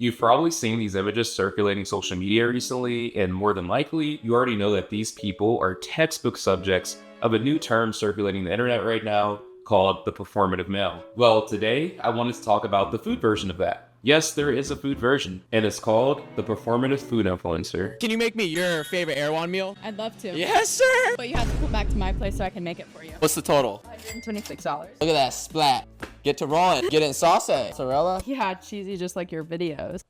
You've probably seen these images circulating social media recently, and more than likely, you already know that these people are textbook subjects of a new term circulating the internet right now called the performative male. Well, today I wanted to talk about the food version of that. Yes, there is a food version, and it's called the performative food influencer. Can you make me your favorite Erewhon meal? I'd love to. Yes, sir! But you have to come back to my place so I can make it for you. What's the total? $126. Look at that splat. Get to rolling. Get it in sauce. Mozzarella. Yeah, cheesy just like your videos.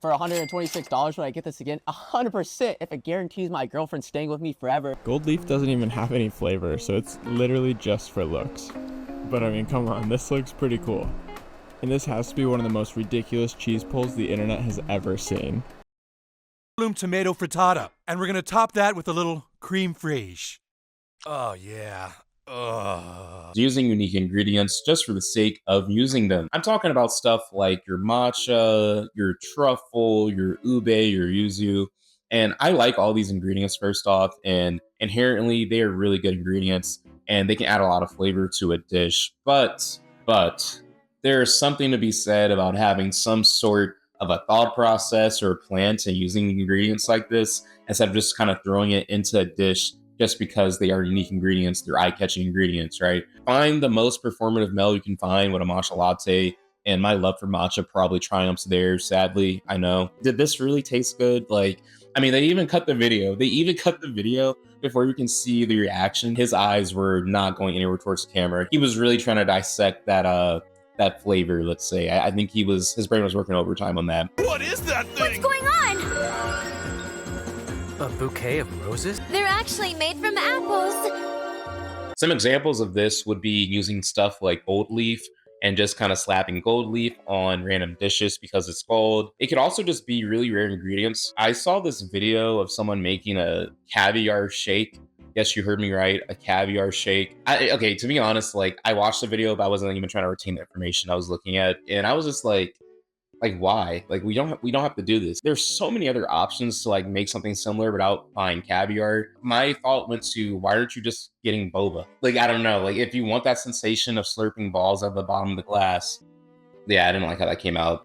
For $126, when I get this again, 100% if it guarantees my girlfriend staying with me forever. Gold leaf doesn't even have any flavor, so it's literally just for looks. But I mean, come on, this looks pretty cool. And this has to be one of the most ridiculous cheese pulls the internet has ever seen. Bloom tomato frittata, and we're gonna top that with a little cream fraiche. Oh yeah. Using unique ingredients just for the sake of using them. I'm talking about stuff like your matcha, your truffle, your ube, your yuzu. And I like all these ingredients first off, and inherently they are really good ingredients and they can add a lot of flavor to a dish. But there's something to be said about having some sort of a thought process or a plan to using ingredients like this instead of just kind of throwing it into a dish just because they are unique ingredients, they're eye-catching ingredients, right? Find the most performative mel you can find with a matcha latte, and my love for matcha probably triumphs there, sadly, I know. Did this really taste good? Like, I mean, they even cut the video. Before you can see the reaction. His eyes were not going anywhere towards the camera. He was really trying to dissect that flavor, let's say. I think his brain was working overtime on that. What is that thing? What's going on? A bouquet of roses? They're actually made from apples. Some examples of this would be using stuff like gold leaf and just kind of slapping gold leaf on random dishes because it's gold. It could also just be really rare ingredients. I saw this video of someone making a caviar shake. Yes, you heard me right, a caviar shake. Okay, to be honest, like I watched the video, but I wasn't even trying to retain the information I was looking at. And I was just like why? Like we don't have to do this. There's so many other options to like make something similar without buying caviar. My thought went to, why aren't you just getting boba? Like, I don't know, like if you want that sensation of slurping balls out of the bottom of the glass. Yeah, I didn't like how that came out.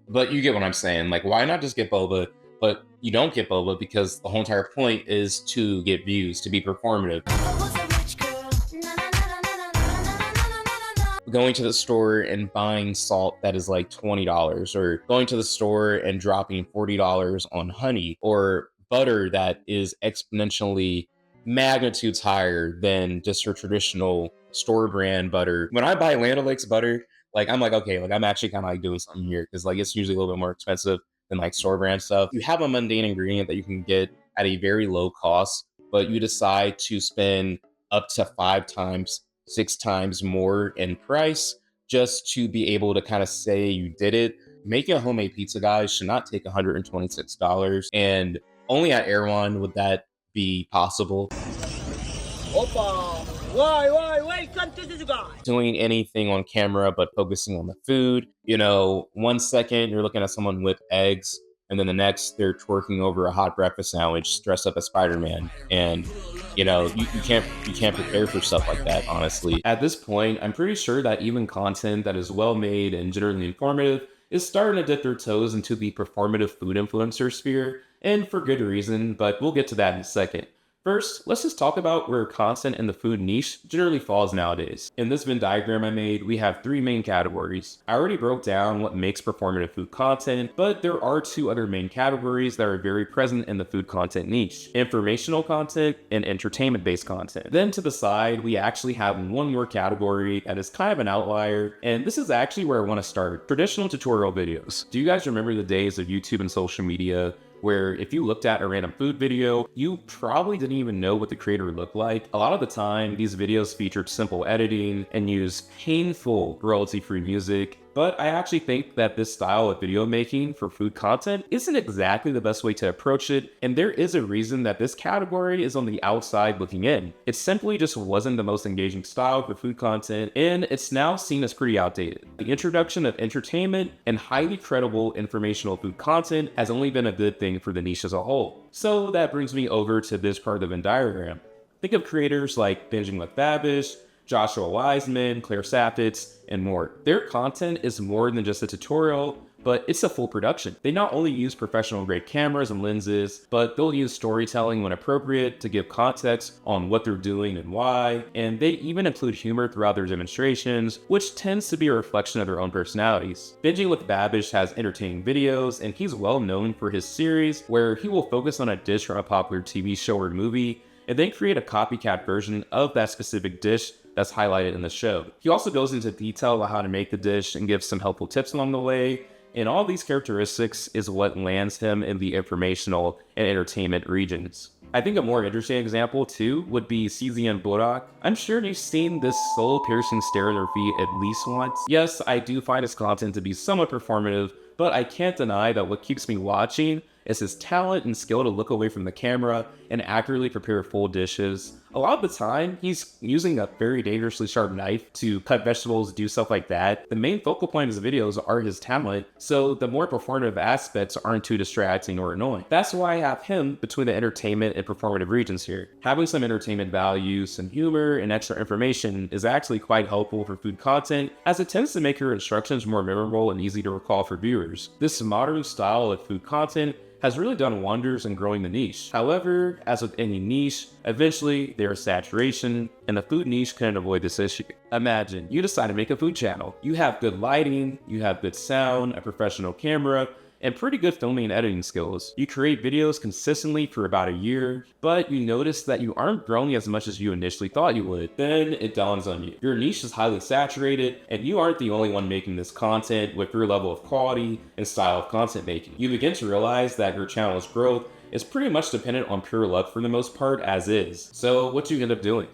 But you get what I'm saying. Like, why not just get boba? But you don't get boba because the whole entire point is to get views, to be performative. Going to the store and buying salt that is like $20, or going to the store and dropping $40 on honey, or butter that is exponentially magnitudes higher than just your traditional store brand butter. When I buy Land O'Lakes butter, like I'm like, okay, like I'm actually kind of like doing something here because like it's usually a little bit more expensive than like store brand stuff. You have a mundane ingredient that you can get at a very low cost, but you decide to spend up to 5 times, 6 times more in price just to be able to kind of say you did it. Making a homemade pizza, guys, should not take $126, and only at Erewhon would that be possible. Opa! Why, welcome to this guy! Doing anything on camera but focusing on the food. You know, 1 second you're looking at someone with eggs, and then the next they're twerking over a hot breakfast sandwich dressed up as Spider-Man. And you know, you can't prepare for stuff like that, honestly. At this point, I'm pretty sure that even content that is well made and generally informative is starting to dip their toes into the performative food influencer sphere, and for good reason, but we'll get to that in a second. First, let's just talk about where content in the food niche generally falls nowadays. In this Venn diagram I made, we have 3 main categories. I already broke down what makes performative food content, but there are 2 other main categories that are very present in the food content niche: informational content and entertainment-based content. Then to the side, we actually have one more category that is kind of an outlier, and this is actually where I want to start: traditional tutorial videos. Do you guys remember the days of YouTube and social media where if you looked at a random food video, you probably didn't even know what the creator looked like? A lot of the time, these videos featured simple editing and used painful royalty-free music, but I actually think that this style of video making for food content isn't exactly the best way to approach it, and there is a reason that this category is on the outside looking in. It simply just wasn't the most engaging style for food content, and it's now seen as pretty outdated. The introduction of entertainment and highly credible informational food content has only been a good thing for the niche as a whole. So that brings me over to this part of the Venn diagram. Think of creators like Binging with Babish, Joshua Wiseman, Claire Sappitz, and more. Their content is more than just a tutorial, but it's a full production. They not only use professional grade cameras and lenses, but they'll use storytelling when appropriate to give context on what they're doing and why, and they even include humor throughout their demonstrations, which tends to be a reflection of their own personalities. Binging with Babish has entertaining videos, and he's well known for his series where he will focus on a dish from a popular TV show or movie, and then create a copycat version of that specific dish that's highlighted in the show. He also goes into detail about how to make the dish and gives some helpful tips along the way, and all these characteristics is what lands him in the informational and entertainment regions. I think a more interesting example too would be CZN Borak. I'm sure you've seen this soul-piercing stare at their feet at least once. Yes, I do find his content to be somewhat performative, but I can't deny that what keeps me watching is his talent and skill to look away from the camera and accurately prepare full dishes. A lot of the time, he's using a very dangerously sharp knife to cut vegetables, do stuff like that. The main focal point of his videos are his talent, so the more performative aspects aren't too distracting or annoying. That's why I have him between the entertainment and performative regions here. Having some entertainment value, some humor, and extra information is actually quite helpful for food content, as it tends to make your instructions more memorable and easy to recall for viewers. This modern style of food content has really done wonders in growing the niche. However, as with any niche, eventually there is saturation, and the food niche couldn't avoid this issue. Imagine you decide to make a food channel. You have good lighting, you have good sound, a professional camera, and pretty good filming and editing skills. You create videos consistently for about a year, but you notice that you aren't growing as much as you initially thought you would. Then it dawns on you. Your niche is highly saturated, and you aren't the only one making this content with your level of quality and style of content making. You begin to realize that your channel's growth is pretty much dependent on pure luck for the most part as is. So what do you end up doing?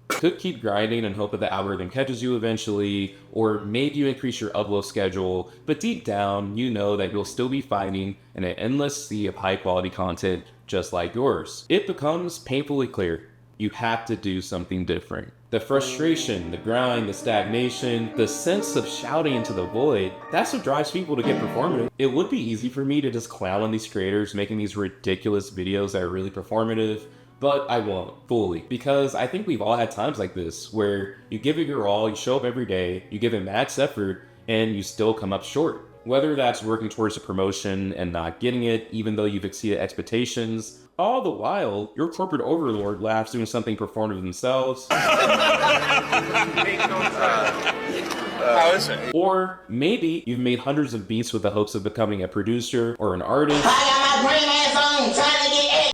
Could keep grinding and hope that the algorithm catches you eventually, or maybe you increase your upload schedule, but deep down, you know that you'll still be fighting in an endless sea of high quality content just like yours. It becomes painfully clear. You have to do something different. The frustration, the grind, the stagnation, the sense of shouting into the void, that's what drives people to get performative. It would be easy for me to just clown on these creators making these ridiculous videos that are really performative, but I won't fully, because I think we've all had times like this where you give it your all, you show up every day, you give it max effort, and you still come up short. Whether that's working towards a promotion and not getting it, even though you've exceeded expectations, all the while, your corporate overlord laughs doing something performative themselves. How is it? Or maybe you've made hundreds of beats with the hopes of becoming a producer or an artist,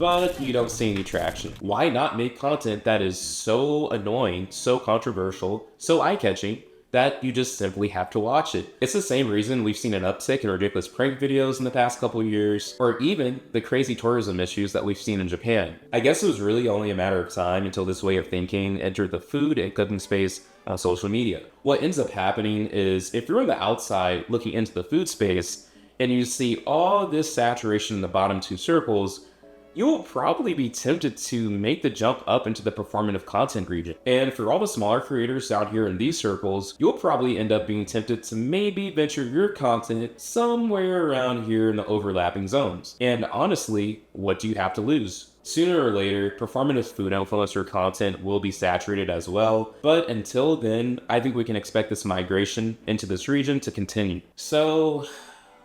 but you don't see any traction. Why not make content that is so annoying, so controversial, so eye-catching, that you just simply have to watch it? It's the same reason we've seen an uptick in ridiculous prank videos in the past couple years, or even the crazy tourism issues that we've seen in Japan. I guess it was really only a matter of time until this way of thinking entered the food and cooking space on social media. What ends up happening is, if you're on the outside looking into the food space, and you see all this saturation in the bottom two circles, you will probably be tempted to make the jump up into the performative content region. And for all the smaller creators out here in these circles, you'll probably end up being tempted to maybe venture your content somewhere around here in the overlapping zones. And honestly, what do you have to lose? Sooner or later, performative food influencer content will be saturated as well, but until then, I think we can expect this migration into this region to continue. So,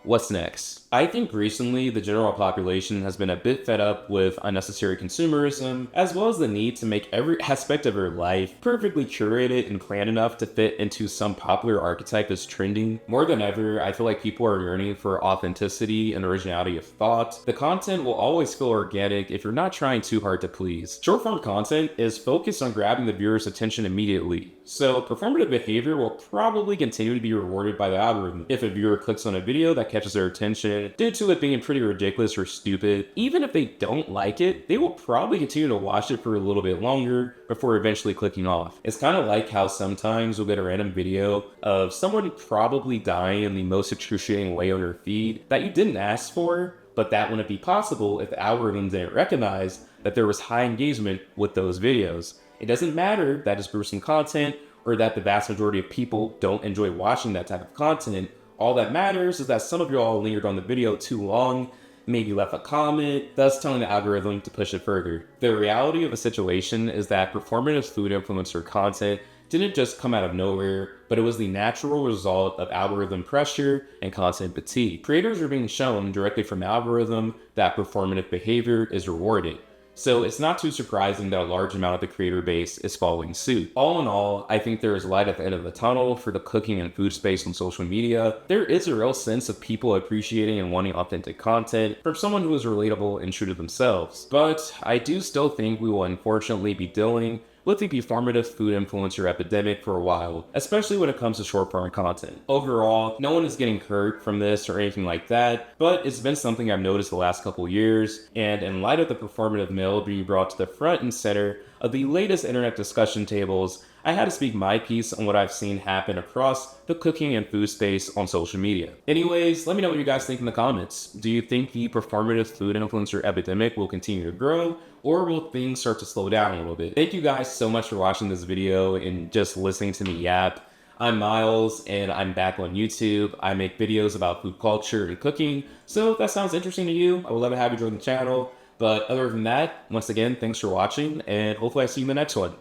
what's next? I think recently the general population has been a bit fed up with unnecessary consumerism, as well as the need to make every aspect of their life perfectly curated and planned enough to fit into some popular archetype that's trending. More than ever, I feel like people are yearning for authenticity and originality of thought. The content will always feel organic if you're not trying too hard to please. Short-form content is focused on grabbing the viewer's attention immediately, so performative behavior will probably continue to be rewarded by the algorithm. If a viewer clicks on a video that catches their attention, due to it being pretty ridiculous or stupid, even if they don't like it, they will probably continue to watch it for a little bit longer before eventually clicking off. It's kind of like how sometimes you'll get a random video of someone probably dying in the most excruciating way on your feed that you didn't ask for, but that wouldn't be possible if the algorithm didn't recognize that there was high engagement with those videos. It doesn't matter that it's gruesome content or that the vast majority of people don't enjoy watching that type of content. All that matters is that some of you all lingered on the video too long, maybe left a comment, thus telling the algorithm to push it further. The reality of the situation is that performative food influencer content didn't just come out of nowhere, but it was the natural result of algorithm pressure and content fatigue. Creators are being shown directly from the algorithm that performative behavior is rewarded. So it's not too surprising that a large amount of the creator base is following suit. All in all, I think there is light at the end of the tunnel for the cooking and food space on social media. There is a real sense of people appreciating and wanting authentic content from someone who is relatable and true to themselves. But I do still think we will unfortunately be dealing with the performative food influencer epidemic for a while, especially when it comes to short form content. Overall, no one is getting hurt from this or anything like that, but it's been something I've noticed the last couple years, and in light of the performative mill being brought to the front and center of the latest internet discussion tables, I had to speak my piece on what I've seen happen across the cooking and food space on social media. Anyways, let me know what you guys think in the comments. Do you think the performative food influencer epidemic will continue to grow, or will things start to slow down a little bit? Thank you guys so much for watching this video and just listening to me yap. I'm Miles, and I'm back on YouTube. I make videos about food culture and cooking, so if that sounds interesting to you, I would love to have you join the channel. But other than that, once again, thanks for watching, and hopefully I see you in the next one.